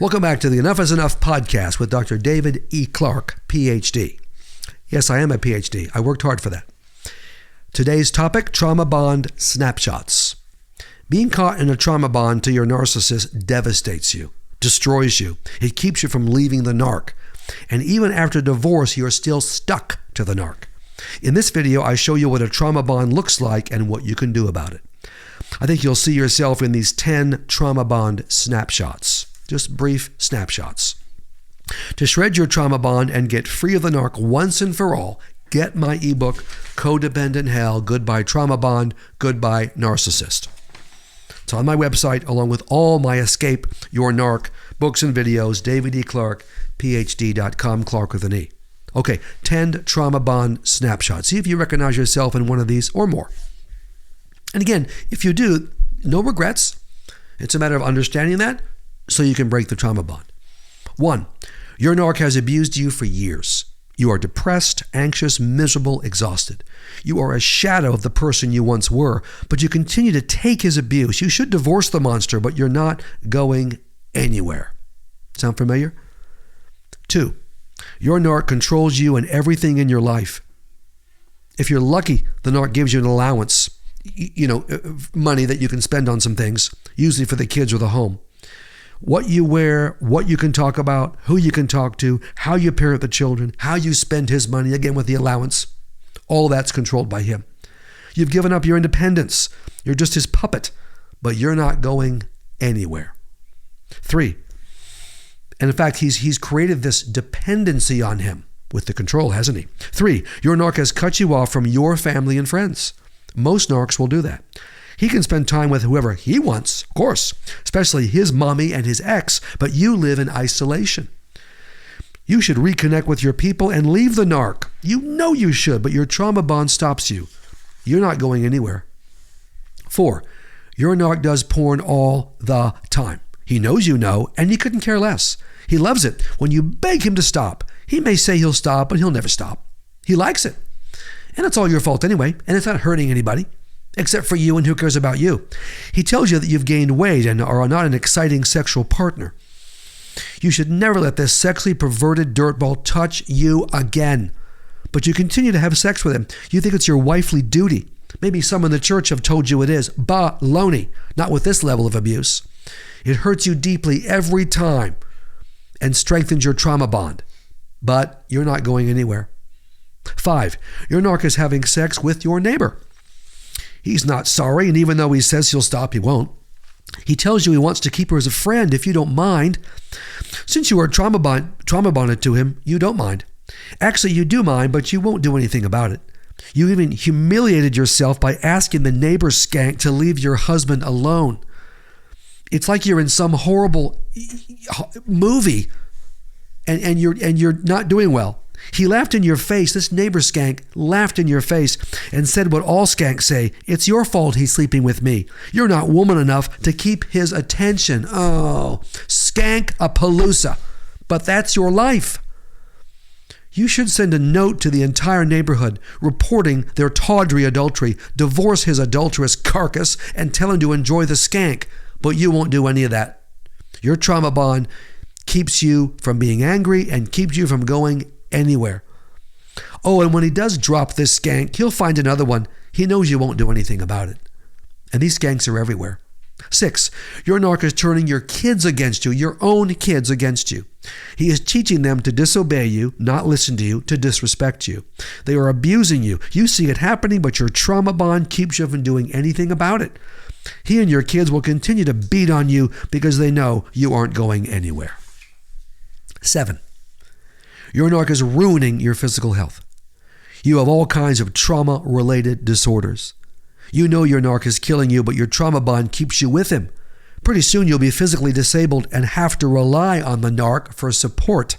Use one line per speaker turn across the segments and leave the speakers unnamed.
Welcome back to the Enough is Enough podcast with Dr. David E. Clarke, PhD. Yes, I am a PhD. I worked hard for that. Today's topic, trauma bond snapshots. Being caught in a trauma bond to your narcissist devastates you, destroys you. It keeps you from leaving the narc. And even after divorce, you're still stuck to the narc. In this video, I show you what a trauma bond looks like and what you can do about it. I think you'll see yourself in these 10 trauma bond snapshots. Just brief snapshots. To shred your trauma bond and get free of the narc once and for all, get my ebook, Codependent Hell, Goodbye Trauma Bond, Goodbye Narcissist. It's on my website along with all my Escape Your Narc books and videos, davideclarkephd.com, Clarke with an E. Okay, 10 trauma bond snapshots. See if you recognize yourself in one of these or more. And again, if you do, no regrets. It's a matter of understanding that so you can break the trauma bond. 1, your narc has abused you for years. You are depressed, anxious, miserable, exhausted. You are a shadow of the person you once were, but you continue to take his abuse. You should divorce the monster, but you're not going anywhere. Sound familiar? 2, your narc controls you and everything in your life. If you're lucky, the narc gives you an allowance, money that you can spend on some things, usually for the kids or the home. What you wear, what you can talk about, who you can talk to, how you parent the children, how you spend his money, again with the allowance, all that's controlled by him. You've given up your independence. You're just his puppet, but you're not going anywhere. 3, and in fact, he's created this dependency on him with the control, hasn't he? 3, your narc has cut you off from your family and friends. Most narcs will do that. He can spend time with whoever he wants, of course, especially his mommy and his ex, but you live in isolation. You should reconnect with your people and leave the narc. You know you should, but your trauma bond stops you. You're not going anywhere. 4, your narc does porn all the time. He knows you know, and he couldn't care less. He loves it when you beg him to stop. He may say he'll stop, but he'll never stop. He likes it. And it's all your fault anyway, and it's not hurting anybody. Except for you, and who cares about you? He tells you that you've gained weight and are not an exciting sexual partner. You should never let this sexually perverted dirtball touch you again. But you continue to have sex with him. You think it's your wifely duty. Maybe some in the church have told you it is. Baloney. Not with this level of abuse. It hurts you deeply every time and strengthens your trauma bond. But you're not going anywhere. 5, your narc is having sex with your neighbor. He's not sorry, and even though he says he'll stop, he won't. He tells you he wants to keep her as a friend if you don't mind. Since you are trauma bonded to him, you don't mind. Actually, you do mind, but you won't do anything about it. You even humiliated yourself by asking the neighbor skank to leave your husband alone. It's like you're in some horrible movie, and you're not doing well. He laughed in your face. This neighbor skank laughed in your face and said what all skanks say. It's your fault he's sleeping with me. You're not woman enough to keep his attention. Oh, skank-a-palooza. But that's your life. You should send a note to the entire neighborhood reporting their tawdry adultery, divorce his adulterous carcass, and tell him to enjoy the skank. But you won't do any of that. Your trauma bond keeps you from being angry and keeps you from going anywhere. Oh, and when he does drop this skank, he'll find another one. He knows you won't do anything about it. And these skanks are everywhere. 6, your narc is turning your kids against you, your own kids against you. He is teaching them to disobey you, not listen to you, to disrespect you. They are abusing you. You see it happening, but your trauma bond keeps you from doing anything about it. He and your kids will continue to beat on you because they know you aren't going anywhere. 7, your narc is ruining your physical health. You have all kinds of trauma-related disorders. You know your narc is killing you, but your trauma bond keeps you with him. Pretty soon you'll be physically disabled and have to rely on the narc for support.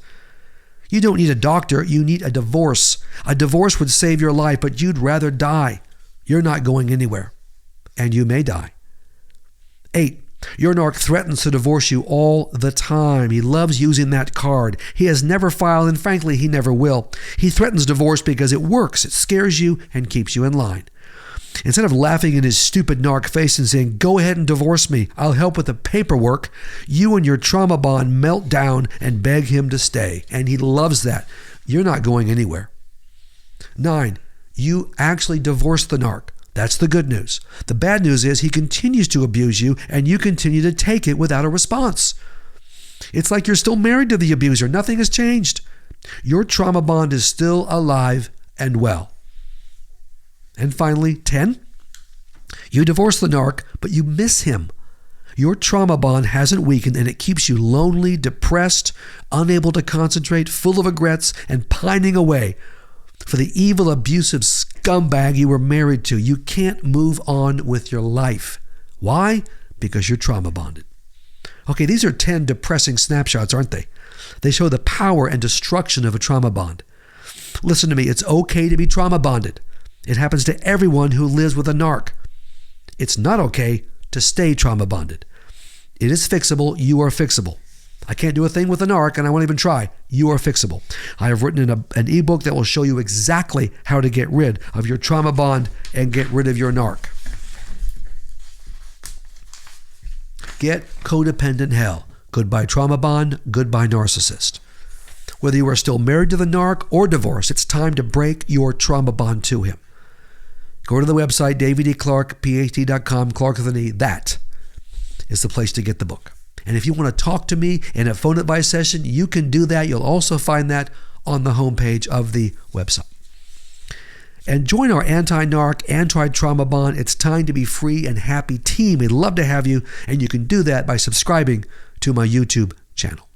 You don't need a doctor, you need a divorce. A divorce would save your life, but you'd rather die. You're not going anywhere, and you may die. 8, your narc threatens to divorce you all the time. He loves using that card. He has never filed, and frankly, he never will. He threatens divorce because it works. It scares you and keeps you in line. Instead of laughing in his stupid narc face and saying, "Go ahead and divorce me, I'll help with the paperwork," you and your trauma bond melt down and beg him to stay. And he loves that. You're not going anywhere. 9, you actually divorce the narc. That's the good news. The bad news is he continues to abuse you and you continue to take it without a response. It's like you're still married to the abuser. Nothing has changed. Your trauma bond is still alive and well. And finally, 10, you divorce the narc, but you miss him. Your trauma bond hasn't weakened and it keeps you lonely, depressed, unable to concentrate, full of regrets, and pining away for the evil, abusive scumbag you were married to. You can't move on with your life. Why? Because you're trauma bonded. Okay, these are 10 depressing snapshots, aren't they? They show the power and destruction of a trauma bond. Listen to me, it's okay to be trauma bonded. It happens to everyone who lives with a narc. It's not okay to stay trauma bonded. It is fixable. You are fixable. I can't do a thing with a narc and I won't even try. You are fixable. I have written an ebook that will show you exactly how to get rid of your trauma bond and get rid of your narc. Get codependent hell. Goodbye trauma bond, goodbye narcissist. Whether you are still married to the narc or divorced, it's time to break your trauma bond to him. Go to the website, daviddclarke.com, Clarke with an E. That is the place to get the book. And if you want to talk to me in a phone advice session, you can do that. You'll also find that on the homepage of the website. And join our anti-narc, anti-trauma bond, It's Time to Be Free and Happy team. We'd love to have you, and you can do that by subscribing to my YouTube channel.